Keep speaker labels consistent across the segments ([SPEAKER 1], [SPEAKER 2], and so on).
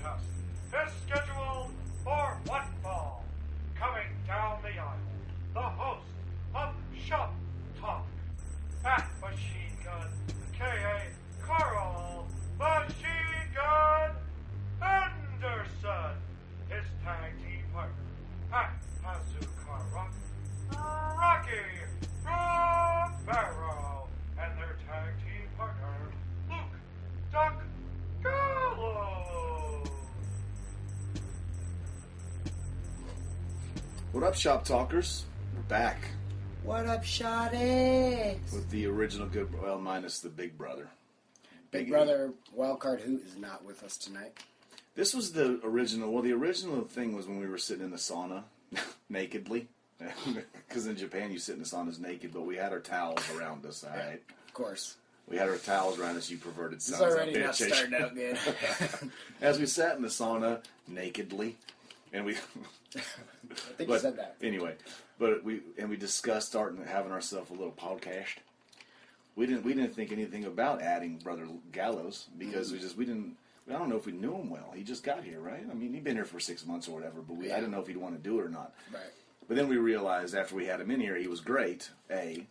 [SPEAKER 1] contest is scheduled for one fall. Coming down the aisle, the host of Shop Talk, Fat Machine Gun, K.A. Carl Machine Gun Anderson. His tag team partner, Pat Hazukara, Rocky Romero, and their tag team partner, Luke Duck Gallo.
[SPEAKER 2] What up, Shop Talkers? We're back
[SPEAKER 3] What up, shawty?
[SPEAKER 2] with the original good, well, minus the Big Brother.
[SPEAKER 3] Big Brother Wildcard Hoot is not with us tonight.
[SPEAKER 2] This was the original. Well, the original thing was when we were sitting in the sauna nakedly. Because in Japan, you sit in the saunas naked, but we had our towels around us, all right?
[SPEAKER 3] Of course.
[SPEAKER 2] We had our towels around us, you perverted
[SPEAKER 3] This is
[SPEAKER 2] sons of
[SPEAKER 3] already not
[SPEAKER 2] bitches.
[SPEAKER 3] starting out good.
[SPEAKER 2] As we sat in the sauna nakedly, and we...
[SPEAKER 3] I think you said that.
[SPEAKER 2] Anyway, we discussed starting having ourselves a little podcast. We didn't think anything about adding Brother Gallows because we didn't. I don't know if we knew him well. He just got here, right? I mean, he'd been here for 6 months or whatever, but I didn't know if he'd want to do it or not.
[SPEAKER 3] Right.
[SPEAKER 2] But then we realized after we had him in here, he was great. A,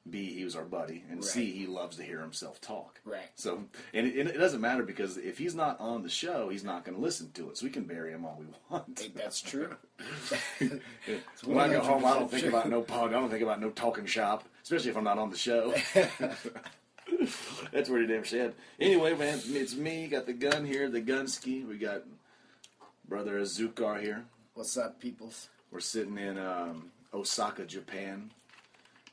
[SPEAKER 2] B, he was our buddy, and C, he loves to hear himself talk.
[SPEAKER 3] Right.
[SPEAKER 2] So, and it doesn't matter because if he's not on the show, he's not going to listen to it. So we can bury him all we want.
[SPEAKER 3] I think that's true.
[SPEAKER 2] When I go home, I don't think about no pod. I don't think about no talking shop, especially if I'm not on the show. That's pretty damn sad. Anyway, man, it's me. Got the gun here, the gunski. We got Brother Azukar here.
[SPEAKER 3] What's up, peoples?
[SPEAKER 2] We're sitting in Osaka, Japan.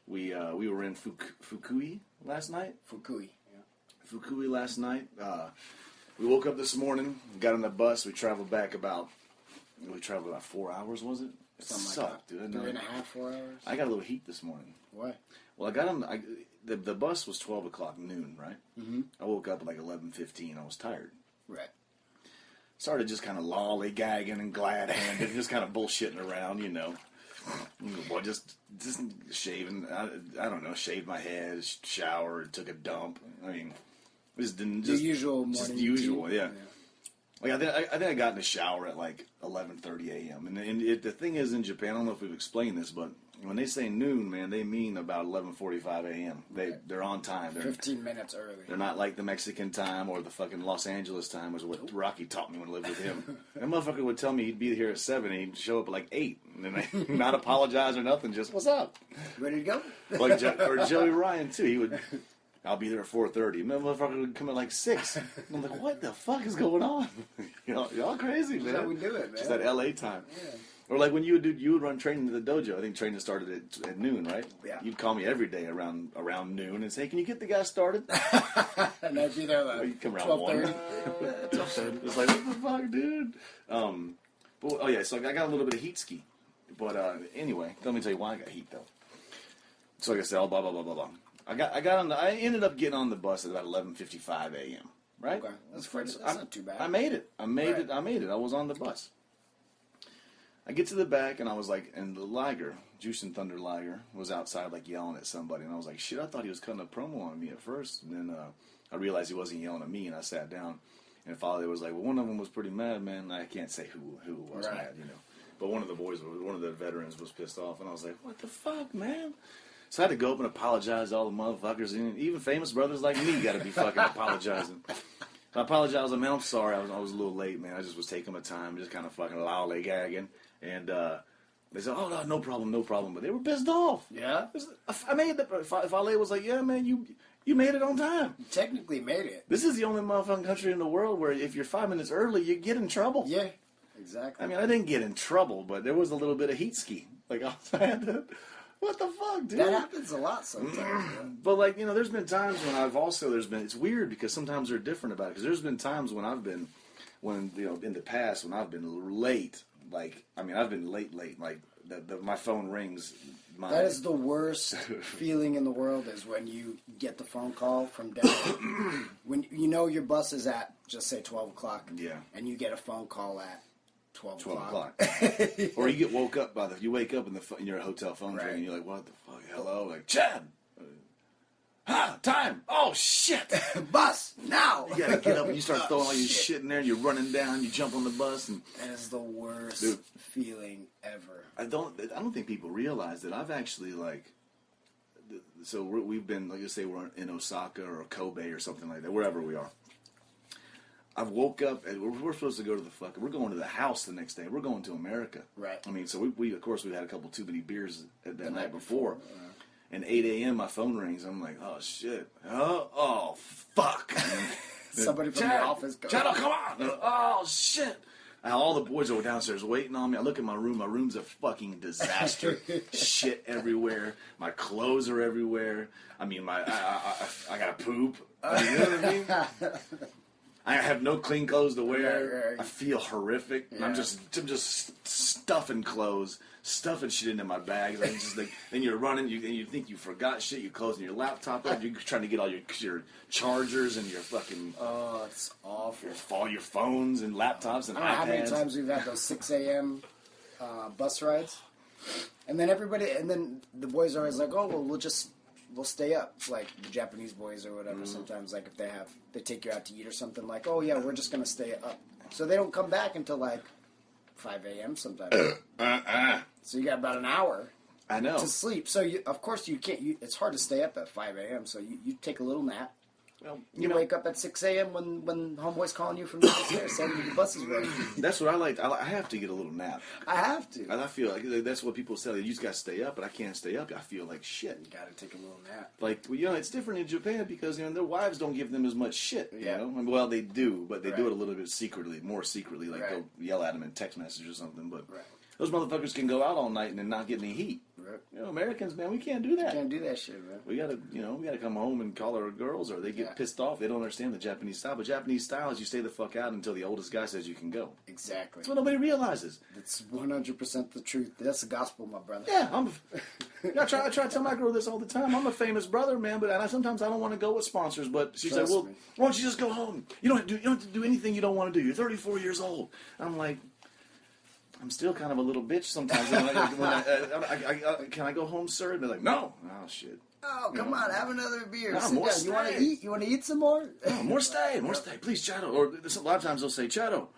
[SPEAKER 2] We were in Fukui last night.
[SPEAKER 3] Fukui. Yeah.
[SPEAKER 2] Fukui last night. We woke up this morning, got on the bus. We traveled about 4 hours, was it? It
[SPEAKER 3] Something
[SPEAKER 2] sucked,
[SPEAKER 3] like that.
[SPEAKER 2] dude.
[SPEAKER 3] 3.5, 4 hours?
[SPEAKER 2] I got a little heat this morning.
[SPEAKER 3] What?
[SPEAKER 2] Well, I got on. The bus was 12 o'clock noon, right?
[SPEAKER 3] Mm-hmm.
[SPEAKER 2] I woke up at like 11:15. I was tired.
[SPEAKER 3] Right.
[SPEAKER 2] Started just kind of lollygagging and glad-handed, just kind of bullshitting around, you know. Well, just shaving. I don't know. Shaved my head, showered, took a dump. I mean, just didn't
[SPEAKER 3] The usual morning
[SPEAKER 2] just the usual,
[SPEAKER 3] routine?
[SPEAKER 2] yeah. Like I think I got in the shower at like 11:30 a.m. And the thing is in Japan, I don't know if we've explained this, but when they say noon, man, they mean about 11:45 a.m. They're on time. They're
[SPEAKER 3] 15 minutes early.
[SPEAKER 2] They're not like the Mexican time or the fucking Los Angeles time, was what Rocky taught me when I lived with him. That motherfucker would tell me he'd be here at 7 and he'd show up at like 8. And then not apologize or nothing, just, what's up?
[SPEAKER 3] Ready to go?
[SPEAKER 2] Like or Joey Ryan, too. He would, I'll be there at 4:30. And the motherfucker would come at like 6. And I'm like, what the fuck is going on? Y'all crazy, man.
[SPEAKER 3] That's how we do it, man.
[SPEAKER 2] Just that LA time.
[SPEAKER 3] Yeah.
[SPEAKER 2] Or like when you would run training to the dojo. I think training started at noon, right?
[SPEAKER 3] Yeah.
[SPEAKER 2] You'd call me every day around noon and say, "Can you get the guy started?"
[SPEAKER 3] And I'd be there like
[SPEAKER 2] You come around
[SPEAKER 3] 12:30.
[SPEAKER 2] 1. It's like, what the fuck, dude? So I got a little bit of heat ski. But anyway, let me tell you why I got heat though. So like I said, blah blah blah blah blah. I ended up getting on the bus at about 11:55 a.m. Right?
[SPEAKER 3] Okay, that's not too bad.
[SPEAKER 2] I made it. I made it. I was on the bus. I get to the back, and I was like, and the Liger, Juice and Thunder Liger, was outside, like, yelling at somebody. And I was like, shit, I thought he was cutting a promo on me at first. And then I realized he wasn't yelling at me, and I sat down. And Father was like, well, one of them was pretty mad, man. I can't say who was mad, you know. But one of the veterans was pissed off. And I was like, what the fuck, man? So I had to go up and apologize to all the motherfuckers. And even famous brothers like me got to be fucking apologizing. I apologize. I mean, I'm sorry. I was a little late, man. I just was taking my time, just kind of fucking lollygagging. And they said, oh, no problem. But they were pissed off.
[SPEAKER 3] Yeah?
[SPEAKER 2] I made it. If Ale was like, yeah, man, you made it on time.
[SPEAKER 3] You technically made it.
[SPEAKER 2] This is the only motherfucking country in the world where if you're 5 minutes early, you get in trouble.
[SPEAKER 3] Yeah, exactly.
[SPEAKER 2] I mean, I didn't get in trouble, but there was a little bit of heat ski. Like, I had to, what the fuck, dude?
[SPEAKER 3] That happens a lot sometimes. Yeah.
[SPEAKER 2] But, like, you know, there's been times when it's weird because sometimes they're different about it. Because there's been times when in the past, when I've been late. Like, I mean, I've been late. Like, my phone rings.
[SPEAKER 3] That is the worst feeling in the world is when you get the phone call from down. When you know your bus is at, just say, 12 o'clock.
[SPEAKER 2] Yeah.
[SPEAKER 3] And you get a phone call at 12 o'clock.
[SPEAKER 2] Or you get woke up you wake up in your hotel phone
[SPEAKER 3] Right.
[SPEAKER 2] ring and you're like, what the fuck? Hello? Like, Chad! Time! Oh, shit!
[SPEAKER 3] Bus, now!
[SPEAKER 2] You gotta get up and you start throwing all your shit in there and you're running down, you jump on the bus and...
[SPEAKER 3] That is the worst
[SPEAKER 2] Dude.
[SPEAKER 3] feeling ever.
[SPEAKER 2] I don't think people realize that I've actually, like... So we've been, like, let's say we're in Osaka or Kobe or something like that, wherever we are. I've woke up and we're supposed to go to we're going to the house the next day. We're going to America.
[SPEAKER 3] Right.
[SPEAKER 2] I mean, so we of course we had a couple too many beers that night before. And 8 a.m. my phone rings. I'm like, oh shit. Oh fuck.
[SPEAKER 3] Somebody from the office goes,
[SPEAKER 2] Chad, come on. Oh shit. All the boys are downstairs waiting on me. I look at my room. My room's a fucking disaster. Shit everywhere. My clothes are everywhere. I mean, I gotta poop. You know what I mean? I have no clean clothes to wear.
[SPEAKER 3] Right.
[SPEAKER 2] I feel horrific.
[SPEAKER 3] Yeah.
[SPEAKER 2] I'm just stuffing clothes, stuffing shit into my bags. I'm just like, then you're running, and you think you forgot shit. You're closing your laptop up. You're trying to get all your chargers and your fucking
[SPEAKER 3] oh, it's awful.
[SPEAKER 2] all your phones and laptops and
[SPEAKER 3] I don't know how many
[SPEAKER 2] iPads.
[SPEAKER 3] times we've had those 6 a.m. Bus rides. And then the boys are always like, oh, well, we'll stay up. Like the Japanese boys or whatever. Sometimes, like if they take you out to eat or something, like, oh yeah, we're just going to stay up. So they don't come back until like 5 a.m. sometimes. So you got about an hour
[SPEAKER 2] I know.
[SPEAKER 3] to sleep. So of course you can't, it's hard to stay up at 5 a.m. So you take a little nap.
[SPEAKER 2] Well,
[SPEAKER 3] You wake up at 6 a.m. when homeboy's calling you from downstairs saying the bus is ready.
[SPEAKER 2] That's what I like. I have to get a little nap.
[SPEAKER 3] I have to.
[SPEAKER 2] I feel like that's what people say. You just got to stay up, but I can't stay up. I feel like shit.
[SPEAKER 3] You gotta take a little nap.
[SPEAKER 2] Like, it's different in Japan because, their wives don't give them as much shit,
[SPEAKER 3] Yeah.
[SPEAKER 2] I mean, well, they do, but they do
[SPEAKER 3] Right.
[SPEAKER 2] it a little bit more secretly, like
[SPEAKER 3] Right.
[SPEAKER 2] they'll yell at them in text message or something, but
[SPEAKER 3] Right.
[SPEAKER 2] those motherfuckers can go out all night and then not get any heat.
[SPEAKER 3] Right.
[SPEAKER 2] Americans, man, we can't do that.
[SPEAKER 3] Can't do that shit, man.
[SPEAKER 2] We gotta come home and call our girls, or they get
[SPEAKER 3] Yeah.
[SPEAKER 2] pissed off. They don't understand the Japanese style. But Japanese style is you stay the fuck out until the oldest guy says you can go.
[SPEAKER 3] Exactly.
[SPEAKER 2] That's what nobody realizes.
[SPEAKER 3] It's 100% the truth. That's the gospel, my brother.
[SPEAKER 2] Yeah, I try to tell my girl this all the time. I'm a famous brother, man, but sometimes I don't want to go with sponsors. But she's like,
[SPEAKER 3] Trust
[SPEAKER 2] well,
[SPEAKER 3] me.
[SPEAKER 2] why don't you just go home? You don't have to do anything you don't want to do. You're 34 years old. I'm like, I'm still kind of a little bitch sometimes. Can I go home, sir? And they're like, no. Oh, shit.
[SPEAKER 3] Oh, come on, have another beer.
[SPEAKER 2] No,
[SPEAKER 3] Sit
[SPEAKER 2] more
[SPEAKER 3] down. You want to
[SPEAKER 2] stay.
[SPEAKER 3] eat? You want to eat some more?
[SPEAKER 2] No, more stay. Please, Chato. Or a lot of times they'll say, Chato,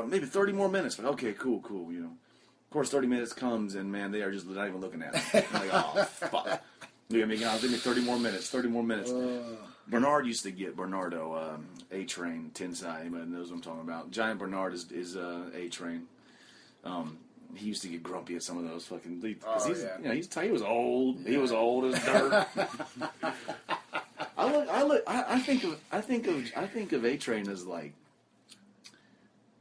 [SPEAKER 2] maybe 30 more minutes. Like, okay, cool. Of course, 30 minutes comes, and, man, they are just not even looking at me. I'm like, oh, fuck. Give me 30 more minutes. Bernard used to get Bernardo, A-Train, Tensai. Anybody knows what I'm talking about. Giant Bernard is A-Train. He used to get grumpy at some of those fucking leads. He was old. Yeah. He was old as dirt. I think of A-Train as like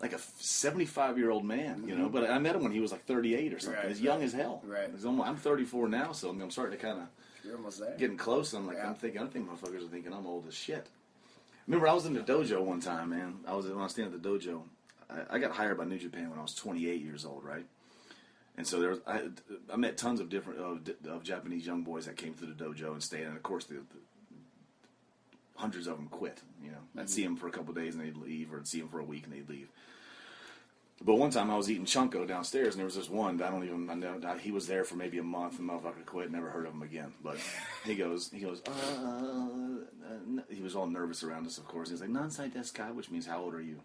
[SPEAKER 2] a 75-year-old man, But I met him when he was like 38 or something.
[SPEAKER 3] Right,
[SPEAKER 2] He's young as hell.
[SPEAKER 3] Right.
[SPEAKER 2] I'm 34 now, so I'm starting to kind of
[SPEAKER 3] You're almost there.
[SPEAKER 2] getting close. I'm like,
[SPEAKER 3] Yeah.
[SPEAKER 2] I think motherfuckers are thinking I'm old as shit. Remember, I was in the dojo one time, man. When I was staying at the dojo, I got hired by New Japan when I was 28 years old, right? And so I met tons of different of Japanese young boys that came through the dojo and stayed, and of course the hundreds of them quit. I'd see them for a couple of days and they'd leave, or I'd see them for a week and they'd leave. But one time I was eating chunko downstairs, and there was this one that I know he was there for maybe a month, and the motherfucker quit. Never heard of him again. But he goes, he was all nervous around us, of course. He was like, Nansai desu ka, which means how old are you?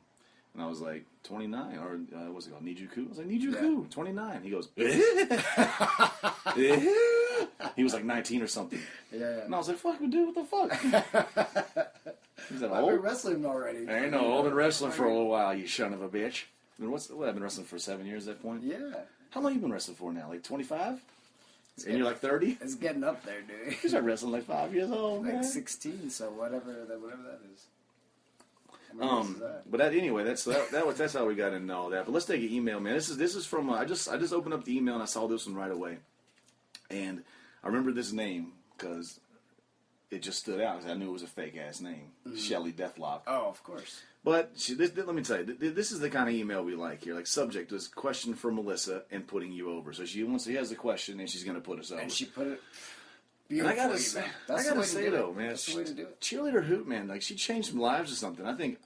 [SPEAKER 2] And I was like, 29, or what's it called, Nijuku? I was like, Nijuku, 29. He goes, he was like 19 or something.
[SPEAKER 3] Yeah.
[SPEAKER 2] And I was like, fuck, dude, what the fuck? He's that
[SPEAKER 3] I've been
[SPEAKER 2] old?
[SPEAKER 3] wrestling already.
[SPEAKER 2] I know, I've been wrestling for a little while, you son of a bitch. I've been wrestling for 7 years at that point.
[SPEAKER 3] Yeah.
[SPEAKER 2] How long have you been wrestling for now? Like 25? And you're like 30?
[SPEAKER 3] It's getting up there, dude.
[SPEAKER 2] You started wrestling like 5 years old,
[SPEAKER 3] Like
[SPEAKER 2] man.
[SPEAKER 3] 16, so whatever that is. How many years is that?
[SPEAKER 2] But anyway, that's how we got into all that. But let's take an email, man. This is from I just opened up the email and I saw this one right away, and I remember this name because it just stood out. 'Cause I knew it was a fake ass name, Shelly Deathlock.
[SPEAKER 3] Oh, of course.
[SPEAKER 2] But let me tell you, this is the kind of email we like here. Like, subject was question for Melissa and putting you over. So she has a question and she's going to put us over.
[SPEAKER 3] And she put it
[SPEAKER 2] And
[SPEAKER 3] beautifully,
[SPEAKER 2] I gotta
[SPEAKER 3] man.
[SPEAKER 2] say,
[SPEAKER 3] That's the way to do
[SPEAKER 2] though,
[SPEAKER 3] it.
[SPEAKER 2] man,
[SPEAKER 3] That's the way to do it.
[SPEAKER 2] Cheerleader Hoot, man, like she changed some lives or something. I think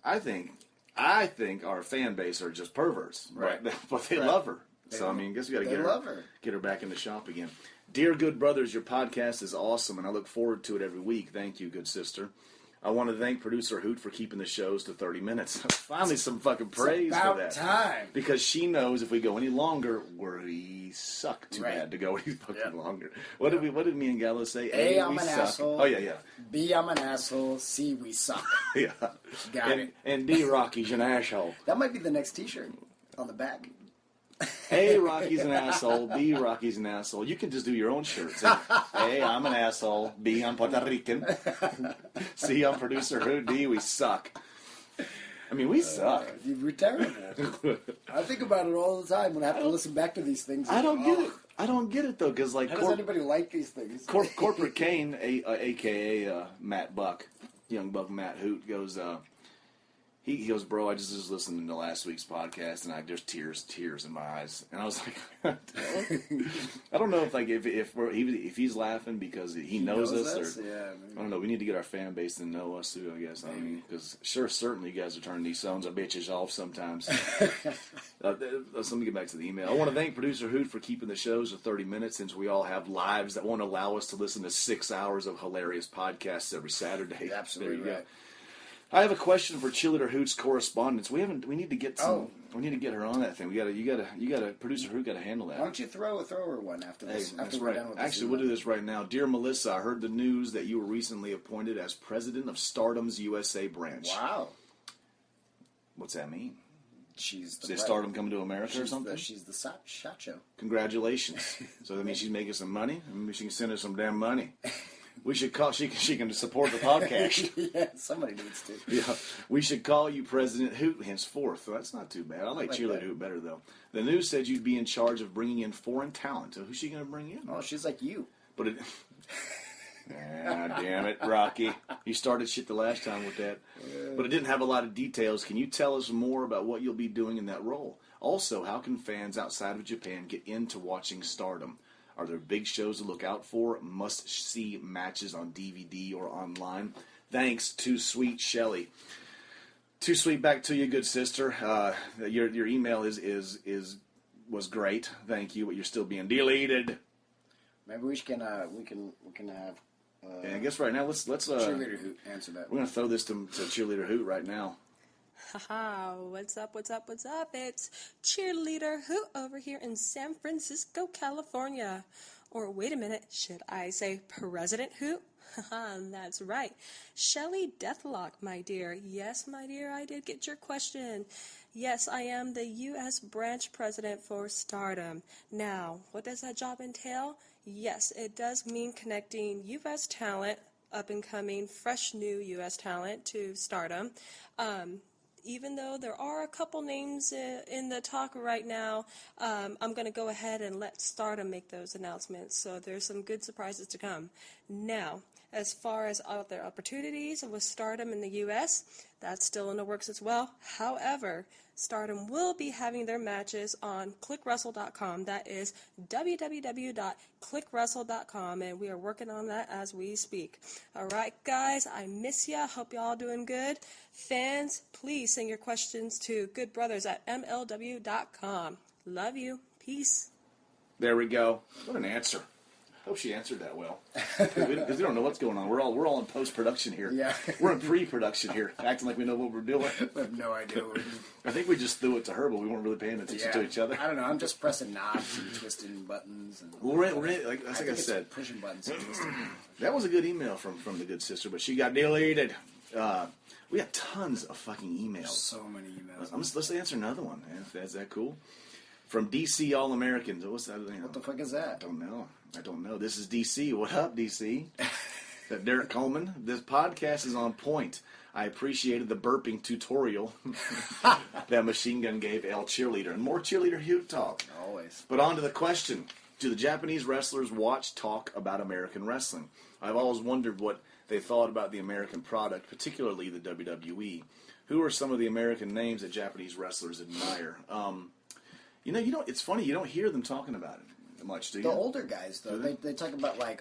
[SPEAKER 2] our fan base are just perverts,
[SPEAKER 3] Right.
[SPEAKER 2] But they
[SPEAKER 3] Right.
[SPEAKER 2] love her. So, I mean, I guess we got to
[SPEAKER 3] They
[SPEAKER 2] get
[SPEAKER 3] love her.
[SPEAKER 2] get her back in the shop again. Dear Good Brothers, your podcast is awesome, and I look forward to it every week. Thank you, good sister. I want to thank producer Hoot for keeping the shows to 30 minutes. Finally, some fucking praise
[SPEAKER 3] about
[SPEAKER 2] for that.
[SPEAKER 3] time.
[SPEAKER 2] Because she knows if we go any longer, we suck too
[SPEAKER 3] Right.
[SPEAKER 2] bad to go any fucking
[SPEAKER 3] Yep.
[SPEAKER 2] longer. What did me and Gallo say?
[SPEAKER 3] A, I'm
[SPEAKER 2] we
[SPEAKER 3] an
[SPEAKER 2] suck.
[SPEAKER 3] asshole.
[SPEAKER 2] Oh, yeah.
[SPEAKER 3] B, I'm an asshole. C, we suck.
[SPEAKER 2] Yeah.
[SPEAKER 3] Got it.
[SPEAKER 2] And D, Rocky's an asshole.
[SPEAKER 3] That might be the next T-shirt on the back.
[SPEAKER 2] A, Rocky's an asshole. B, Rocky's an asshole. You can just do your own shirts. A, I'm an asshole. B, I'm Puerto Rican. C, I'm producer Hoot. D, we suck. I mean, we suck.
[SPEAKER 3] We're terrible. I think about it all the time when I have to listen back to these things.
[SPEAKER 2] I don't get it. I don't get it, though, because, like,
[SPEAKER 3] How does anybody like these things?
[SPEAKER 2] Corporate Kane, a.k.a. Matt Buck, young Buck Matt Hoot, goes, he goes, bro, I just was listening to last week's podcast, and there's tears in my eyes. And I was like, I don't know if he's laughing because he knows us, or
[SPEAKER 3] Yeah,
[SPEAKER 2] I don't know. We need to get our fan base to know us too, I guess. I mean, because certainly you guys are turning these sons of bitches off sometimes. Let me get back to the email. I want to thank producer Hoot for keeping the shows to 30 minutes, since we all have lives that won't allow us to listen to 6 hours of hilarious podcasts every Saturday.
[SPEAKER 3] absolutely
[SPEAKER 2] There you
[SPEAKER 3] right.
[SPEAKER 2] go. I have a question for Cheerleader Hoot's correspondence. We need to get some.
[SPEAKER 3] Oh.
[SPEAKER 2] We need to get her on that thing. You gotta. Producer Hoot got to handle that.
[SPEAKER 3] Why don't you throw her one after
[SPEAKER 2] Hey,
[SPEAKER 3] this?
[SPEAKER 2] that's
[SPEAKER 3] After we're
[SPEAKER 2] right.
[SPEAKER 3] done with this
[SPEAKER 2] Actually, we'll do this right now. Dear Melissa, I heard the news that you were recently appointed as president of Stardom's USA branch.
[SPEAKER 3] Wow.
[SPEAKER 2] What's that mean?
[SPEAKER 3] She's the
[SPEAKER 2] Is Stardom coming to America or something?
[SPEAKER 3] She's the shot show.
[SPEAKER 2] Congratulations. So that means she's making some money? Maybe she can send us some damn money. We should call. She can support the podcast.
[SPEAKER 3] Yeah, somebody needs to.
[SPEAKER 2] Yeah, we should call you President Hoot henceforth. Well, that's not too bad. I like Cheerleader
[SPEAKER 3] that.
[SPEAKER 2] Hoot better, though. The news said you'd be in charge of bringing in foreign talent. So who's she going to bring in?
[SPEAKER 3] Oh, she's like you.
[SPEAKER 2] But it... Ah, damn it, Rocky. You started shit the last time with that. But it didn't have a lot of details. Can you tell us more about what you'll be doing in that role? Also, how can fans outside of Japan get into watching Stardom? Are there big shows to look out for? Must-see matches on DVD or online? Thanks, Too Sweet Shelly. Too Sweet, back to you, good sister. Your email was great. Thank you, but you're still being deleted.
[SPEAKER 3] Maybe we can have.
[SPEAKER 2] And I guess right now let's
[SPEAKER 3] Cheerleader Hoot answer that.
[SPEAKER 2] we're gonna throw this to Cheerleader Hoot right now.
[SPEAKER 4] Haha, what's up? It's Cheerleader Hoot over here in San Francisco, California. Or wait a minute, should I say President Hoot? Haha, that's right. Shelly Deathlock, my dear. Yes, my dear, I did get your question. Yes, I am the U.S. branch president for Stardom. Now, what does that job entail? Yes, it does mean connecting U.S. talent, up-and-coming, fresh new U.S. talent to Stardom. Even though there are a couple names in the talk right now, I'm going to go ahead and let Stardom make those announcements. So there's some good surprises to come. Now, as far as other opportunities with Stardom in the U.S., that's still in the works as well. However, Stardom will be having their matches on ClickWrestle.com. That is www.clickwrestle.com, and we are working on that as we speak. All right, guys, I miss ya. Hope y'all doing good. Fans, please send your questions to goodbrothers@mlw.com. Love you. Peace.
[SPEAKER 2] There we go. What an answer. Hope she answered that well. Because we don't know what's going on. We're all in post-production here.
[SPEAKER 3] Yeah.
[SPEAKER 2] We're in pre-production here, acting like we know what we're doing.
[SPEAKER 3] I have no idea what we're doing.
[SPEAKER 2] I think we just threw it to her, but we weren't really paying attention to each other.
[SPEAKER 3] I don't know. I'm just pressing knobs and twisting buttons. And
[SPEAKER 2] Well, we're in, like I
[SPEAKER 3] think it's
[SPEAKER 2] said,
[SPEAKER 3] pushing buttons and twisting.
[SPEAKER 2] that was a good email from the good sister, but she got deleted. We got tons of fucking emails.
[SPEAKER 3] So many emails.
[SPEAKER 2] Let's answer another one. Man. Is that cool? From DC All Americans. What's that?
[SPEAKER 3] What the fuck is that?
[SPEAKER 2] I don't know. This is DC. What up, DC? Derek Coleman. This podcast is on point. I appreciated the burping tutorial that Machine Gun gave El Cheerleader. And more Cheerleader Hoot talk.
[SPEAKER 3] Always.
[SPEAKER 2] But on to the question. Do the Japanese wrestlers watch talk about American wrestling? I've always wondered what they thought about the American product, particularly the WWE. Who are some of the American names that Japanese wrestlers admire? It's funny, you don't hear them talking about it much, do you?
[SPEAKER 3] The older guys, though,
[SPEAKER 2] Do
[SPEAKER 3] they talk about, like,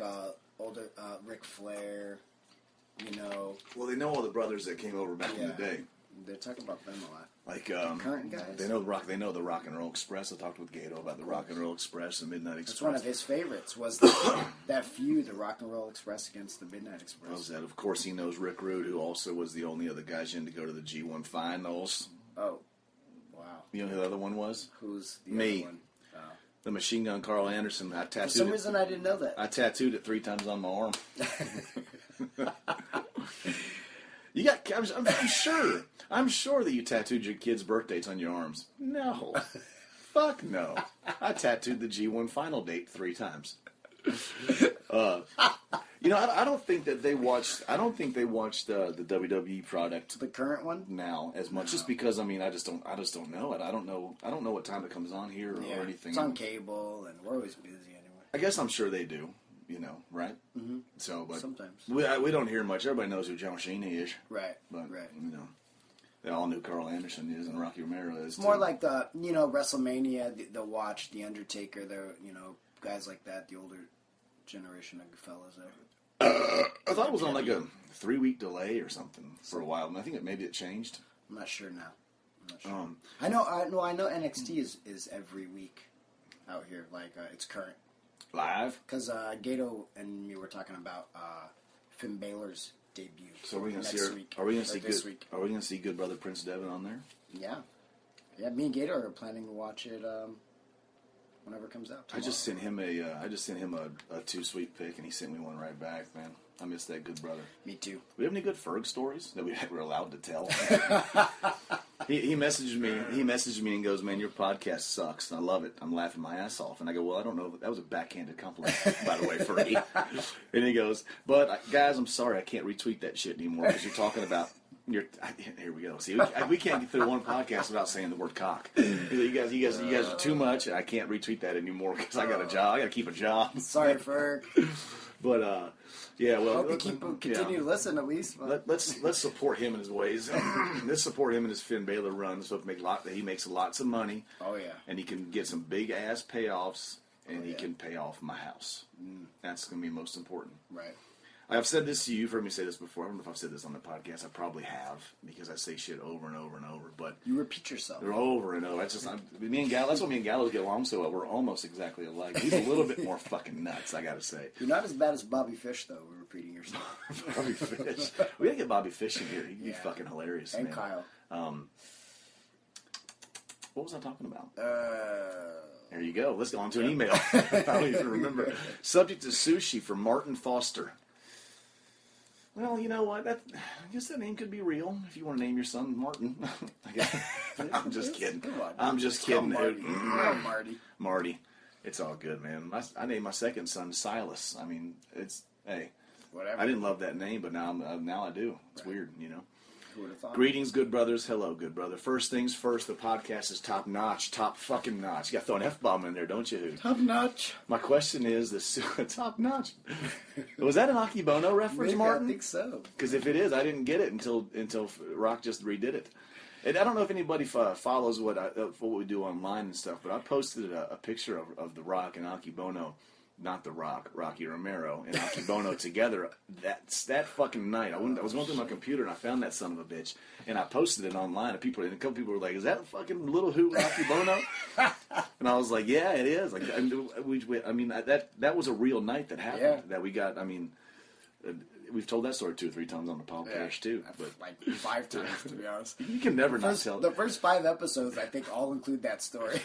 [SPEAKER 3] older Ric Flair,
[SPEAKER 2] Well, they know all the brothers that came over back in the day.
[SPEAKER 3] They're talking about them a lot.
[SPEAKER 2] Like
[SPEAKER 3] current guys?
[SPEAKER 2] They know the Rock and Roll Express. I talked with Gato about the Rock and Roll Express and Midnight Express.
[SPEAKER 3] That's one of his favorites. Was that feud, the Rock and Roll Express against the Midnight Express?
[SPEAKER 2] Loves that. Of course, he knows Rick Rude, who also was the only other Gaijin to go to the G1 finals.
[SPEAKER 3] Oh, wow.
[SPEAKER 2] You know who the other one was?
[SPEAKER 3] Who's the
[SPEAKER 2] Me.
[SPEAKER 3] other one? Oh.
[SPEAKER 2] The Machine Gun Carl Anderson. I tattooed.
[SPEAKER 3] For some reason, I didn't know that.
[SPEAKER 2] I tattooed it 3 times on my arm. You got? I'm sure that you tattooed your kids' birth dates on your arms. No, fuck no. I tattooed the G1 final date 3 times. I don't think that they watched. I don't think they watched the WWE product.
[SPEAKER 3] The current one
[SPEAKER 2] Now as much, just because I just don't know it. I don't know what time it comes on here or anything.
[SPEAKER 3] It's on cable, and we're always busy anyway.
[SPEAKER 2] I guess I'm sure they do. Right?
[SPEAKER 3] Mm-hmm.
[SPEAKER 2] So, but
[SPEAKER 3] Sometimes.
[SPEAKER 2] we don't hear much. Everybody knows who John Cena is,
[SPEAKER 3] Right.
[SPEAKER 2] but
[SPEAKER 3] right.
[SPEAKER 2] they all knew Carl Anderson is and Rocky Romero is.
[SPEAKER 3] It's more like the WrestleMania. They'll watch the Undertaker. They're guys like that. The older generation of fellas there.
[SPEAKER 2] I thought it was on like a 3-week delay or something for a while, and I think maybe it changed.
[SPEAKER 3] I'm not sure now. I know NXT is every week out here. Like it's current.
[SPEAKER 2] Live.
[SPEAKER 3] Because Gato and me were talking about Finn Balor's debut.
[SPEAKER 2] So are we gonna
[SPEAKER 3] next
[SPEAKER 2] see?
[SPEAKER 3] week,
[SPEAKER 2] Are we gonna
[SPEAKER 3] or
[SPEAKER 2] see
[SPEAKER 3] this
[SPEAKER 2] good?
[SPEAKER 3] week?
[SPEAKER 2] Are we gonna see Good Brother Prince Devitt on there?
[SPEAKER 3] Yeah. Me and Gato are planning to watch it whenever it comes out.
[SPEAKER 2] I just sent him a 2 sweet pic, and he sent me one right back. Man, I miss that Good Brother.
[SPEAKER 3] Me too.
[SPEAKER 2] Do we have any good Ferg stories that we're allowed to tell? He messaged me. He messaged me and goes, "Man, your podcast sucks. I love it. I'm laughing my ass off." And I go, "Well, I don't know. That was a backhanded compliment, by the way, Fergie." And he goes, "But guys, I'm sorry, I can't retweet that shit anymore because you're talking about your." Here we go. See, we can't get through one podcast without saying the word cock. You guys are too much. I can't retweet that anymore because I got a job. I got to keep a job.
[SPEAKER 3] Sorry, Ferg.
[SPEAKER 2] But yeah, well,
[SPEAKER 3] Hope you continue to listen at least.
[SPEAKER 2] Let's support him in his ways. Let's support him in his Finn Balor run. So he makes lots of money.
[SPEAKER 3] Oh yeah,
[SPEAKER 2] and he can get some big ass payoffs, and he can pay off my house. That's going to be most important.
[SPEAKER 3] right.
[SPEAKER 2] I've said this to you. You've heard me say this before. I don't know if I've said this on the podcast. I probably have because I say shit over and over and over. But
[SPEAKER 3] You repeat yourself.
[SPEAKER 2] they're over and over. Me and Gallo. That's what me and Gallows get along so well. We're almost exactly alike. He's a little bit more fucking nuts. I got to say.
[SPEAKER 3] You're not as bad as Bobby Fish though. We're repeating yourself.
[SPEAKER 2] Bobby Fish. We gotta get Bobby Fish in here. He'd be fucking hilarious.
[SPEAKER 3] And
[SPEAKER 2] man.
[SPEAKER 3] Kyle.
[SPEAKER 2] What was I talking about?
[SPEAKER 3] There
[SPEAKER 2] you go. Let's go on to an email. I don't even remember. Subject is sushi for Martin Foster. Well, you know what? I guess that name could be real if you want to name your son Martin. I'm just kidding.
[SPEAKER 3] Come on.
[SPEAKER 2] I'm just kidding,
[SPEAKER 3] Marty.
[SPEAKER 2] dude.
[SPEAKER 3] Marty.
[SPEAKER 2] Marty. It's all good, man. I named my second son Silas. I mean, hey.
[SPEAKER 3] Whatever.
[SPEAKER 2] I didn't love that name, but now I do. It's weird,
[SPEAKER 3] Who would have thought?
[SPEAKER 2] Greetings, good brothers. Hello, good brother. First things first, the podcast is top notch. Top fucking notch. You got to throw an F-bomb in there, don't you?
[SPEAKER 3] Top notch.
[SPEAKER 2] My question is, top notch. Was that an Akibono reference, Martin?
[SPEAKER 3] I think so.
[SPEAKER 2] Because if it is, I didn't get it until Rock just redid it. And I don't know if anybody follows what we do online and stuff, but I posted a picture of The Rock and Akibono. Not The Rock, Rocky Romero, and Akibono together. That fucking night, I was going through my computer and I found that son of a bitch, and I posted it online. And a couple people were like, "Is that fucking little hoot Akibono?" And I was like, "Yeah, it is." Like, that was a real night that happened.
[SPEAKER 3] Yeah.
[SPEAKER 2] That we got. We've told that story 2 or 3 times on the podcast too, but
[SPEAKER 3] like 5 times to be honest.
[SPEAKER 2] you can never not tell.
[SPEAKER 3] The first 5 episodes, I think, all include that story.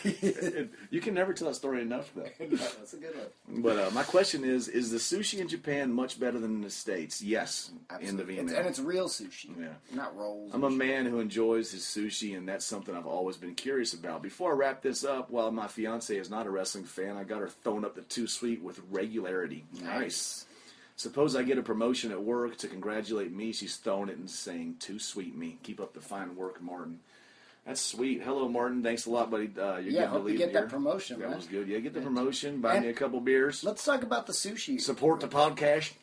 [SPEAKER 2] You can never tell that story enough, though.
[SPEAKER 3] No, that's a good one.
[SPEAKER 2] But my question is the sushi in Japan much better than in the States? Yes.
[SPEAKER 3] Absolutely.
[SPEAKER 2] In the
[SPEAKER 3] And it's real sushi.
[SPEAKER 2] Yeah.
[SPEAKER 3] Not rolls.
[SPEAKER 2] I'm a man who enjoys his sushi, and that's something I've always been curious about. Before I wrap this up, while my fiance is not a wrestling fan, I got her throwing up the 2 sweet with regularity. Nice. Suppose I get a promotion at work to congratulate me. She's throwing it and saying, "Too sweet, me. Keep up the fine work, Martin." That's sweet. Hello, Martin. Thanks a lot, buddy.
[SPEAKER 3] Hope you get that promotion,
[SPEAKER 2] That
[SPEAKER 3] man.
[SPEAKER 2] was good. Yeah, get the promotion. Buy me a couple beers.
[SPEAKER 3] Let's talk about the sushi.
[SPEAKER 2] Support the podcast.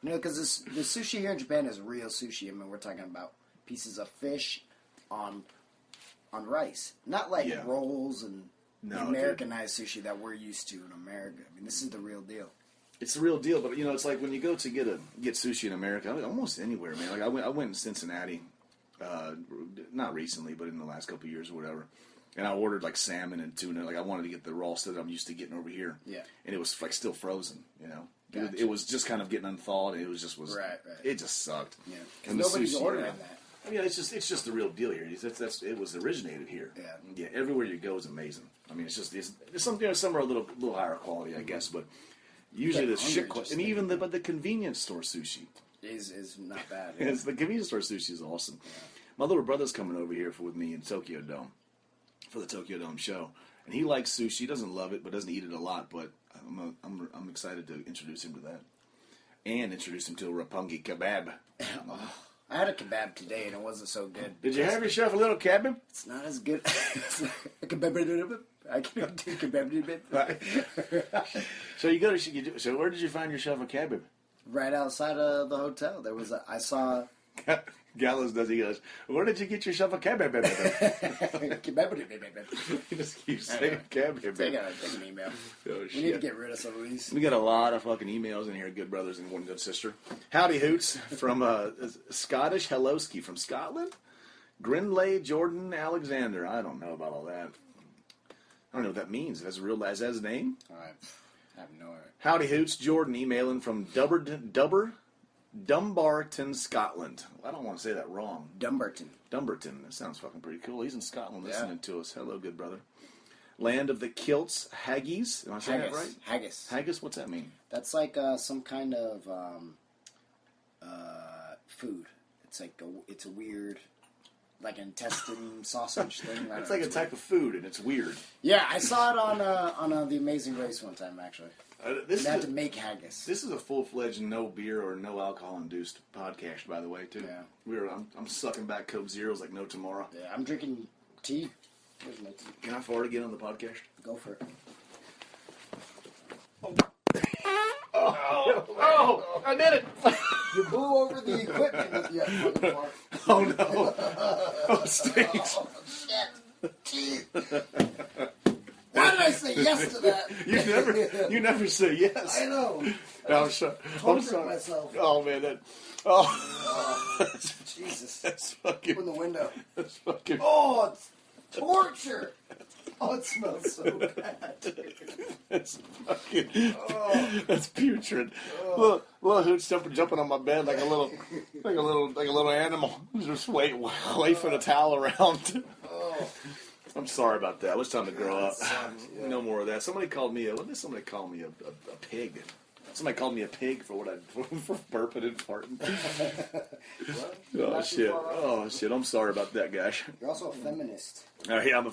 [SPEAKER 3] Because the sushi here in Japan is real sushi. I mean, we're talking about pieces of fish on rice. Not like rolls and the Americanized sushi that we're used to in America. I mean, this is the real deal.
[SPEAKER 2] It's the real deal, but it's like when you go to get sushi in America, almost anywhere, man. Like I went in Cincinnati not recently, but in the last couple of years or whatever. And I ordered like salmon and tuna. Like I wanted to get the raw stuff that I'm used to getting over here.
[SPEAKER 3] Yeah.
[SPEAKER 2] And it was like still frozen, you know.
[SPEAKER 3] Gotcha.
[SPEAKER 2] It was just kind of getting unthawed. And it was
[SPEAKER 3] Right.
[SPEAKER 2] It just sucked.
[SPEAKER 3] Yeah.
[SPEAKER 2] And
[SPEAKER 3] Because
[SPEAKER 2] the
[SPEAKER 3] nobody's
[SPEAKER 2] sushi,
[SPEAKER 3] ordering
[SPEAKER 2] yeah.
[SPEAKER 3] that.
[SPEAKER 2] I mean, it's just the real deal here. It was originated here.
[SPEAKER 3] Yeah.
[SPEAKER 2] Everywhere you go is amazing. I mean, it's some are a little higher quality, I guess, but usually
[SPEAKER 3] Yeah,
[SPEAKER 2] the shit.
[SPEAKER 3] hungry just
[SPEAKER 2] And even the convenience store sushi.
[SPEAKER 3] Is not bad.
[SPEAKER 2] It's the convenience store sushi is awesome. My little brother's coming over here with me in Tokyo Dome for the Tokyo Dome show, and he likes sushi. He doesn't love it, but doesn't eat it a lot. But I'm excited to introduce him to that, and introduce him to a Roppongi kebab.
[SPEAKER 3] I had a kebab today and it wasn't so good.
[SPEAKER 2] Did you have yourself a little kebab?
[SPEAKER 3] It's not as good. I can't do kebab.
[SPEAKER 2] So so where did you find yourself a kebab?
[SPEAKER 3] Right outside of the hotel, there was I saw
[SPEAKER 2] Gallows does. He goes, where did you get yourself a kebab?
[SPEAKER 3] kebab.
[SPEAKER 2] He just keeps saying kebab.
[SPEAKER 3] They gotta take an email.
[SPEAKER 2] Oh,
[SPEAKER 3] We need to get rid of some of these.
[SPEAKER 2] We got a lot of fucking emails in here, good brothers and one good sister. Howdy Hoots from Scottish Helloski from Scotland. Grinley Jordan Alexander. I don't know about all that. I don't know what that means. That's his name?
[SPEAKER 3] Alright. I have no idea.
[SPEAKER 2] Howdy Hoots, Jordan emailing from Dumbarton, Scotland. I don't want to say that wrong.
[SPEAKER 3] Dumbarton.
[SPEAKER 2] That sounds fucking pretty cool. He's in Scotland
[SPEAKER 3] Yeah.
[SPEAKER 2] listening to us. Hello, good brother. Land of the Kilts, Haggis. Am I saying that right?
[SPEAKER 3] Haggis.
[SPEAKER 2] Haggis, what's that mean?
[SPEAKER 3] That's like some kind of food. It's like it's a weird, like intestine sausage thing. I don't
[SPEAKER 2] It's
[SPEAKER 3] know,
[SPEAKER 2] like a
[SPEAKER 3] weird.
[SPEAKER 2] type of food, and it's weird.
[SPEAKER 3] Yeah, I saw it on The Amazing Race one time actually.
[SPEAKER 2] This
[SPEAKER 3] They had
[SPEAKER 2] is
[SPEAKER 3] to make haggis.
[SPEAKER 2] This is a full-fledged no beer or no alcohol-induced podcast, by the way, too.
[SPEAKER 3] Yeah.
[SPEAKER 2] I'm sucking back Coke Zeros like no tomorrow.
[SPEAKER 3] Yeah, I'm drinking tea. Here's my tea.
[SPEAKER 2] Can I fart again on the podcast?
[SPEAKER 3] Go for it.
[SPEAKER 2] Oh, I did it!
[SPEAKER 3] You blew over the equipment with your fucking fart.
[SPEAKER 2] Oh, no. Oh, stinks.
[SPEAKER 3] Oh, shit. Jeez. Why did I say yes to that?
[SPEAKER 2] You never say yes.
[SPEAKER 3] I know.
[SPEAKER 2] No, I'm sorry. I'm sorry.
[SPEAKER 3] Myself.
[SPEAKER 2] Oh, man.
[SPEAKER 3] Jesus.
[SPEAKER 2] That's fucking...
[SPEAKER 3] Open the window.
[SPEAKER 2] That's fucking...
[SPEAKER 3] Oh, it's torture. Oh, it smells so bad.
[SPEAKER 2] That's fucking... That's putrid. Little Hoots jumping on my bed like a little animal. Just wafting a towel around. I'm sorry about that. It's time to grow up.
[SPEAKER 3] Yeah.
[SPEAKER 2] No more of that. Somebody called me somebody call me a pig. Somebody called me a pig for for burping and farting.
[SPEAKER 3] Well,
[SPEAKER 2] Oh shit! Oh shit! I'm sorry about that, guys.
[SPEAKER 3] You're also a feminist.
[SPEAKER 2] Yeah, I'm a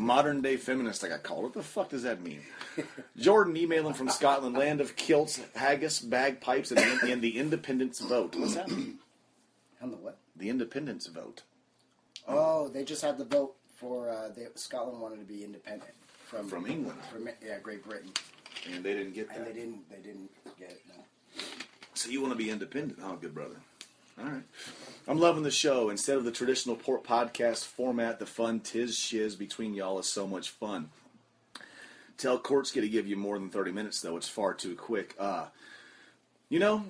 [SPEAKER 2] modern day feminist. I got called. What the fuck does that mean? Jordan emailing from Scotland, land of kilts, haggis, bagpipes, and the independence vote. What's that mean?
[SPEAKER 3] On the what?
[SPEAKER 2] The independence vote.
[SPEAKER 3] Oh, they just had the vote for Scotland wanted to be independent
[SPEAKER 2] From England.
[SPEAKER 3] From Great Britain,
[SPEAKER 2] And they didn't get that.
[SPEAKER 3] and they didn't get it. No.
[SPEAKER 2] So you want to be independent? Oh, good brother. All right. I'm loving the show. Instead of the traditional podcast format, the fun tiz shiz between y'all is so much fun. Tell Kortsky to give you more than 30 minutes, though. It's far too quick. You know,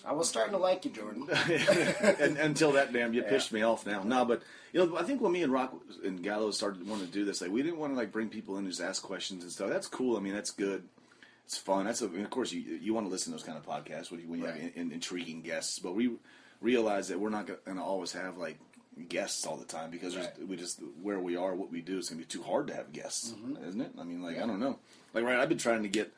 [SPEAKER 3] I was starting to like you, Jordan.
[SPEAKER 2] and until that you pissed me off now. No, but you know, I think when me and Rock and Gallows started wanting to do this, like we didn't want to like bring people in and just ask questions and stuff. That's cool. I mean, that's good. It's fun. Of course, you want to listen to those kind of podcasts when you have intriguing guests. But we realize that we're not going to always have like guests all the time because we just where we are, what we do, it's going to be too hard to have guests, isn't it? I mean, like I don't know. Like I've been trying to get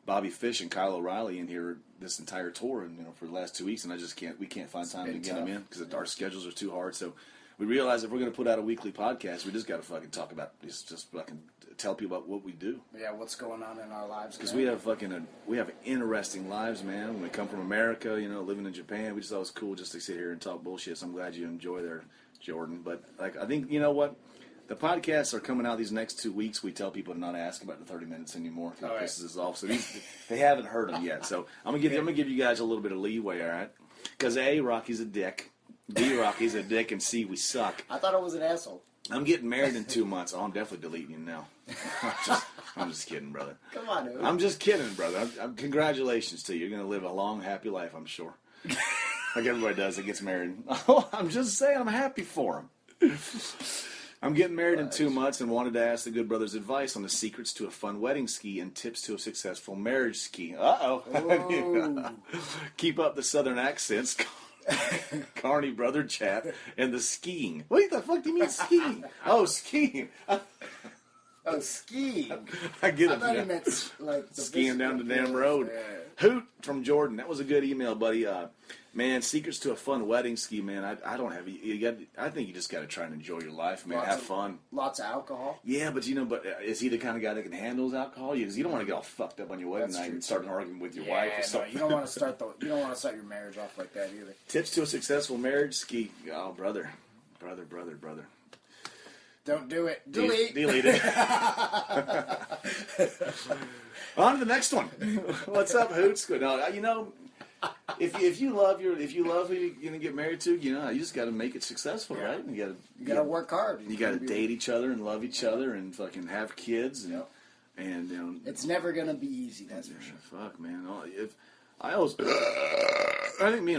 [SPEAKER 2] Bobby Fish and Kyle O'Reilly in here this entire tour, and for the last 2 weeks, and we can't find time to get them in because our schedules are too hard. So we realize if we're going to put out a weekly podcast, we just got to fucking talk about just fucking tell people about what we do.
[SPEAKER 3] Yeah, what's going on in our lives?
[SPEAKER 2] Because we have interesting lives, man. When we come from America, living in Japan, we just thought it was cool just to sit here and talk bullshit. So I'm glad you enjoy there, Jordan. But I think you know what. The podcasts are coming out these next 2 weeks. We tell people to not ask about the 30 minutes anymore. It pisses us off. So they haven't heard them yet. So I'm gonna give you guys a little bit of leeway, all right? Because A, Rocky's a dick. B, Rocky's a dick, and C, we suck.
[SPEAKER 3] I thought I was an asshole.
[SPEAKER 2] I'm getting married in 2 months. Oh, I'm definitely deleting you now. I'm just kidding, brother.
[SPEAKER 3] Come on, dude.
[SPEAKER 2] I'm just kidding, brother. Congratulations to you. You're gonna live a long, happy life, I'm sure. Like everybody does that gets married. Oh, I'm just saying, I'm happy for him. I'm getting married in 2 months and wanted to ask the good brother's advice on the secrets to a fun wedding ski and tips to a successful marriage ski. Uh-oh. Keep up the southern accents, Carney brother chat, and the skiing. What the fuck do you mean skiing? Oh, skiing.
[SPEAKER 3] Oh, skiing.
[SPEAKER 2] I get
[SPEAKER 3] I
[SPEAKER 2] it.
[SPEAKER 3] thought he meant like the
[SPEAKER 2] Skiing down the damn
[SPEAKER 3] yeah.
[SPEAKER 2] road. Hoot from Jordan. That was a good email, buddy. Man, secrets to a fun wedding ski, man. I don't have you got. I think you just got to try and enjoy your life, man. Have fun.
[SPEAKER 3] Lots of alcohol.
[SPEAKER 2] Yeah, but is he the kind of guy that can handle his alcohol? You don't want to get all fucked up on your wedding
[SPEAKER 3] That's
[SPEAKER 2] night
[SPEAKER 3] true,
[SPEAKER 2] and start an argument with your
[SPEAKER 3] Yeah,
[SPEAKER 2] wife or
[SPEAKER 3] no,
[SPEAKER 2] something.
[SPEAKER 3] you don't want to start your marriage off like that either.
[SPEAKER 2] Tips to a successful marriage ski. Oh, brother.
[SPEAKER 3] Don't do it. Delete.
[SPEAKER 2] Delete it. On to the next one. What's up, Hoots? Good. No, if you love who you're gonna get married to, you just got to make it successful,
[SPEAKER 3] Yeah.
[SPEAKER 2] right?
[SPEAKER 3] You gotta work hard.
[SPEAKER 2] You got to date each other and love each other and fucking have kids and
[SPEAKER 3] It's never gonna be easy. That's for sure.
[SPEAKER 2] Fuck, man. I think me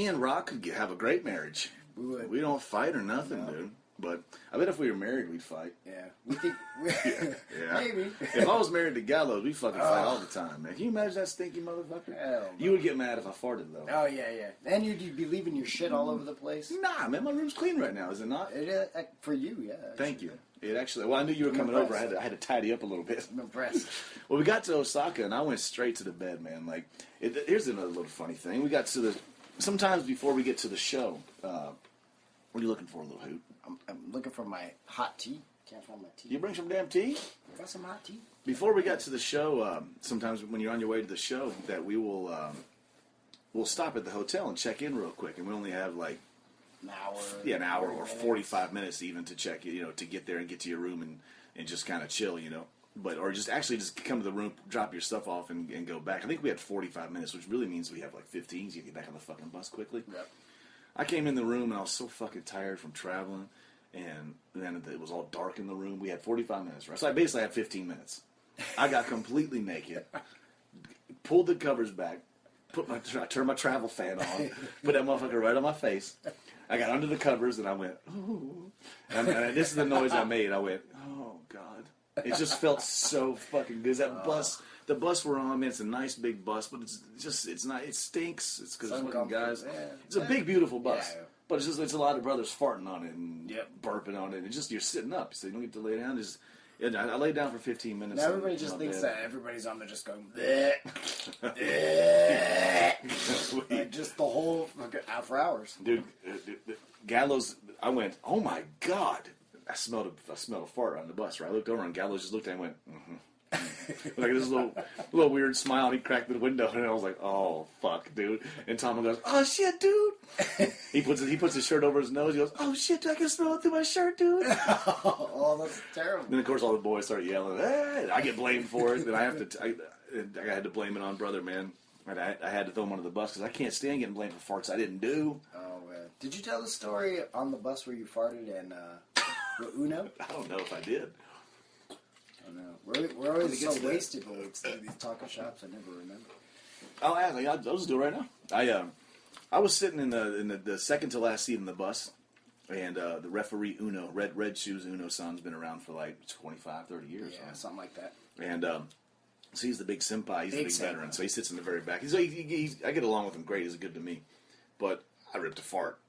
[SPEAKER 2] and Rock could have a great marriage.
[SPEAKER 3] We would.
[SPEAKER 2] We don't fight or nothing, dude. But I bet if we were married, we'd fight.
[SPEAKER 3] Yeah, we think
[SPEAKER 2] Yeah.
[SPEAKER 3] maybe.
[SPEAKER 2] If I was married to Gallows, we'd fucking fight all the time, man. Can you imagine that stinky motherfucker?
[SPEAKER 3] Hell no.
[SPEAKER 2] You would get mad if I farted, though.
[SPEAKER 3] Oh yeah. And you'd be leaving your shit all over the place.
[SPEAKER 2] Nah, man, my room's clean right now, is it not?
[SPEAKER 3] It is, for you, yeah.
[SPEAKER 2] Thank you. It actually. Well, I knew you were coming over. I had to tidy up a little bit.
[SPEAKER 3] I'm impressed.
[SPEAKER 2] Well, we got to Osaka, and I went straight to the bed, man. Like, here's another little funny thing. We got to sometimes before we get to the show. What are you looking for, little hoot?
[SPEAKER 3] I'm looking for my hot tea. Can't find my tea.
[SPEAKER 2] You bring some damn tea?
[SPEAKER 3] Got some hot tea?
[SPEAKER 2] Before we got to the show, sometimes when you're on your way to the show, that we will we'll stop at the hotel and check in real quick, and we only have like
[SPEAKER 3] An hour.
[SPEAKER 2] Yeah, an hour or 45 minutes even to check, to get there and get to your room and just kind of chill, or just come to the room, drop your stuff off, and go back. I think we had 45 minutes, which really means we have like 15, so you get back on the fucking bus quickly.
[SPEAKER 3] Yep.
[SPEAKER 2] I came in the room and I was so fucking tired from traveling, and then it was all dark in the room. We had 45 minutes, right? So I basically had 15 minutes. I got completely naked, pulled the covers back, turned my travel fan on, put that motherfucker right on my face. I got under the covers and I went, ooh. And this is the noise I made. I went, oh, God. It just felt so fucking good. The bus we're on, man, it's a nice big bus, but it's not, it stinks. It's because it's fucking guys.
[SPEAKER 3] Yeah.
[SPEAKER 2] It's a big, beautiful bus.
[SPEAKER 3] Yeah.
[SPEAKER 2] But it's a lot of brothers farting on it and
[SPEAKER 3] Yep.
[SPEAKER 2] burping on it. And you're sitting up, so you don't get to lay down. I laid down for 15 minutes.
[SPEAKER 3] Now everybody
[SPEAKER 2] in
[SPEAKER 3] just
[SPEAKER 2] my
[SPEAKER 3] thinks
[SPEAKER 2] bed.
[SPEAKER 3] that everybody's on there just going, bleh, bleh. Like just the whole fucking for hours.
[SPEAKER 2] Dude, Gallows, I went, oh my God. I smelled a fart on the bus, right? I looked over and Gallows just looked at me and went, mm-hmm. Like this little weird smile, and he cracked the window, and I was like, "Oh fuck, dude!" And Tom goes, "Oh shit, dude!" He puts his shirt over his nose. He goes, "Oh shit, I can smell it through my shirt, dude!"
[SPEAKER 3] Oh, that's terrible.
[SPEAKER 2] Then of course all the boys start yelling. Hey! I get blamed for it, and I had to blame it on brother, man. I had to throw him under the bus because I can't stand getting blamed for farts I didn't do.
[SPEAKER 3] Oh man, did you tell the story on the bus where you farted and Uno?
[SPEAKER 2] I don't know if I did.
[SPEAKER 3] I know. We're always so wasted when we stay at these taco shops. I never remember.
[SPEAKER 2] I'll just do it right now. I was sitting in the second to last seat in the bus, and the referee Uno, Red Shoes Uno-san's been around for like 25, 30 years.
[SPEAKER 3] Yeah,
[SPEAKER 2] right?
[SPEAKER 3] something like that.
[SPEAKER 2] And so he's the big senpai. He's the big
[SPEAKER 3] Senpai.
[SPEAKER 2] veteran. So he sits in the very back. I get along with him great. He's good to me. But I ripped a fart.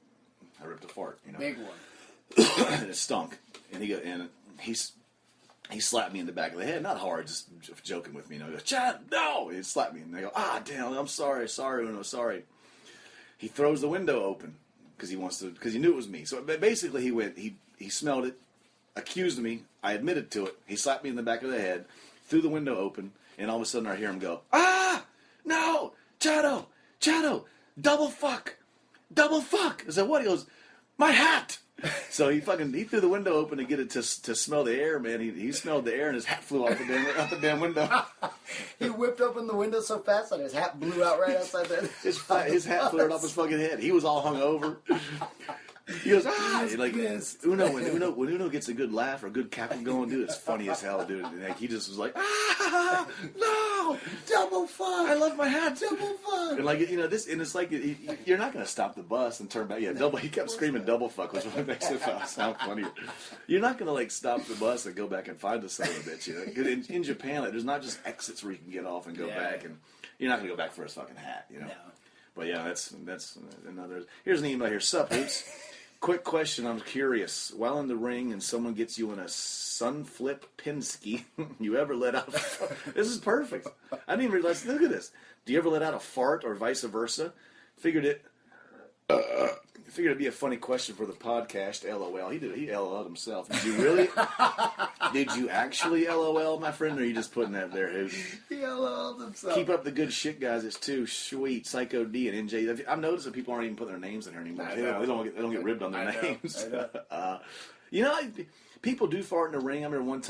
[SPEAKER 3] Big one.
[SPEAKER 2] And it stunk. And he slapped me in the back of the head. Not hard, just joking with me. He goes, Chad, no! He slapped me. And I go, damn, I'm sorry, Uno, sorry. He throws the window open because he knew it was me. So basically he smelled it, accused me. I admitted to it. He slapped me in the back of the head, threw the window open, and all of a sudden I hear him go, no, Chado, double fuck. I said, what? He goes, my hat. So he threw the window open to get it to smell the air, man. He smelled the air and his hat flew off the damn window.
[SPEAKER 3] He whipped open the window so fast that his hat blew out right outside there.
[SPEAKER 2] His hat flew right off his fucking head. He was all hungover. He goes, ah!
[SPEAKER 3] He's
[SPEAKER 2] Like,
[SPEAKER 3] pissed.
[SPEAKER 2] when Uno gets a good laugh or a good cackle going, dude, it's funny as hell, dude. And like, he just was like, ah, no!
[SPEAKER 3] Double fuck.
[SPEAKER 2] I love my hat.
[SPEAKER 3] Double fuck.
[SPEAKER 2] And like, this, and it's like, you're not going to stop the bus and turn back. Yeah, double, he kept screaming double fuck, which makes it sound funnier. You're not going to like stop the bus and go back and find the son of a bitch, you know? 'Cause in Japan, like, there's not just exits where you can get off and go back, and you're not going to go back for his fucking hat, you know?
[SPEAKER 3] No.
[SPEAKER 2] But yeah, that's another. Here's an email here. Sup, Hoops? Quick question. I'm curious. While in the ring and someone gets you in a sun flip Pinsky, you ever let out? This is perfect. I didn't even realize. Look at this. Do you ever let out a fart or vice versa? Figured it'd be a funny question for the podcast. LOL. He LOL'd himself. Did you really? Did you actually LOL, my friend, or are you just putting that there, Hoot?
[SPEAKER 3] He LOL'd himself.
[SPEAKER 2] Keep up the good shit, guys. It's too sweet. Psycho D and NJ. I've noticed that people aren't even putting their names in here anymore.
[SPEAKER 3] I
[SPEAKER 2] They
[SPEAKER 3] know.
[SPEAKER 2] don't get ribbed on their
[SPEAKER 3] I know.
[SPEAKER 2] names.
[SPEAKER 3] I know.
[SPEAKER 2] People do fart in the ring. I remember one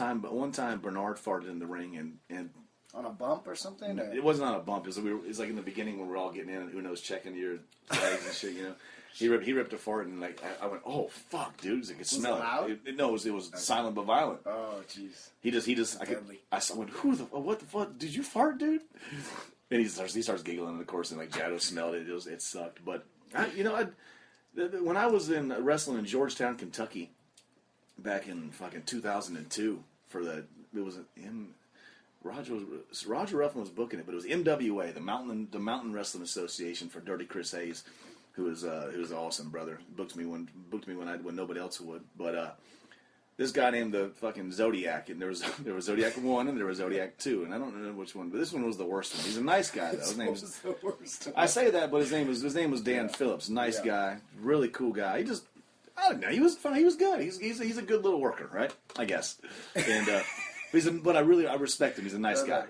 [SPEAKER 2] time Bernard farted in the ring, and
[SPEAKER 3] On a bump or something? Or?
[SPEAKER 2] it wasn't on a bump. It was like in the beginning when we were all getting in, and Uno's checking your flags and shit. You know, he ripped a fart, and like I went, oh fuck, dude, I could smell
[SPEAKER 3] it loud?
[SPEAKER 2] No, it was silent but violent.
[SPEAKER 3] Oh, jeez.
[SPEAKER 2] He just
[SPEAKER 3] Deadly.
[SPEAKER 2] I went, what the fuck? Did you fart, dude? And he starts giggling, and of course, and like Jado smelled it. It sucked. But when I was in wrestling in Georgetown, Kentucky, back in fucking 2002, Roger Ruffin was booking it, but it was MWA, the Mountain Wrestling Association, for Dirty Chris Hayes, who was an awesome brother. Booked me when nobody else would. But this guy named the fucking Zodiac, and there was Zodiac 1 and there was Zodiac 2, and I don't know which one, but this one was the worst one. He's a nice guy though. His name was
[SPEAKER 3] the worst.
[SPEAKER 2] I say that, but his name was Dan Phillips. Nice guy, really cool guy. I don't know. He was fun. He was good. He's a good little worker, right? I guess. And but I respect him. He's a nice guy.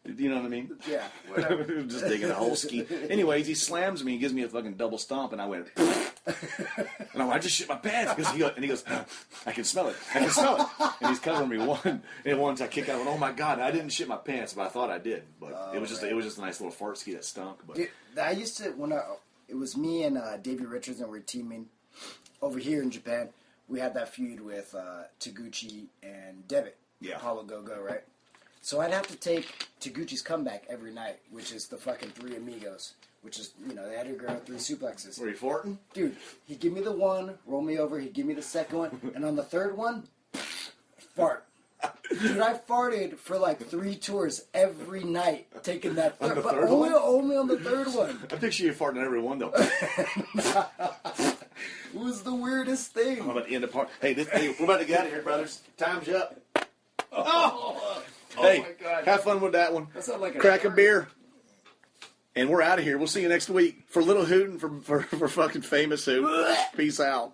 [SPEAKER 2] You know what I mean?
[SPEAKER 3] Yeah, whatever.
[SPEAKER 2] Just digging a hole ski. Anyways, he slams me and gives me a fucking double stomp, and I went, and I just shit my pants because he goes, I can smell it, and he's covering me and once I kick out, I went, oh my god, I didn't shit my pants, but I thought I did, but it was just a nice little fart ski that stunk. But
[SPEAKER 3] Dude, I used to it was me and Davey Richards, and we were teaming over here in Japan. We had that feud with Taguchi and Devitt.
[SPEAKER 2] Yeah.
[SPEAKER 3] Apollo Go-Go, right? So I'd have to take Taguchi's comeback every night, which is the fucking Three Amigos, which is, they had to go 3 suplexes.
[SPEAKER 2] were you farting?
[SPEAKER 3] Dude, he'd give me the one, roll me over, he'd give me the second one, and on the third one, fart. Dude, I farted for like 3 tours every night, taking that
[SPEAKER 2] On the
[SPEAKER 3] but
[SPEAKER 2] third
[SPEAKER 3] only,
[SPEAKER 2] one?
[SPEAKER 3] only on the third one.
[SPEAKER 2] I picture you farting every one though.
[SPEAKER 3] It was the weirdest thing.
[SPEAKER 2] I'm about to end the part. Hey, we're about to get out of here, brothers. Time's up. Oh hey,
[SPEAKER 3] my God.
[SPEAKER 2] have fun with that one.
[SPEAKER 3] That sounded like a
[SPEAKER 2] Crack a
[SPEAKER 3] shark.
[SPEAKER 2] beer. And we're out of here. We'll see you next week. For Little Hoot and for fucking famous Hoot. Peace out.